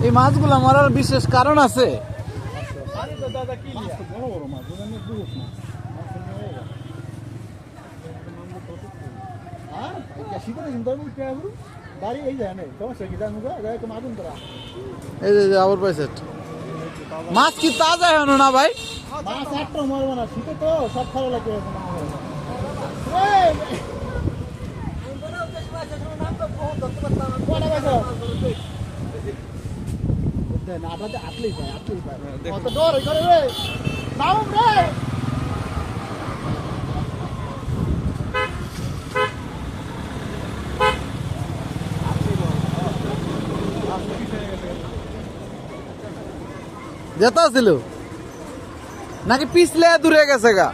এই মাছগুলা মারার বিশেষ কারণ আছে। এই যে আবার পাইছে মাছ কি তাজা হলো না ভাই? মাছ একটা মরবো না, শীতে তো সব খাওয়া লাগে। যেটা ছিল নাকি পিছলে দূরে গেছে গা?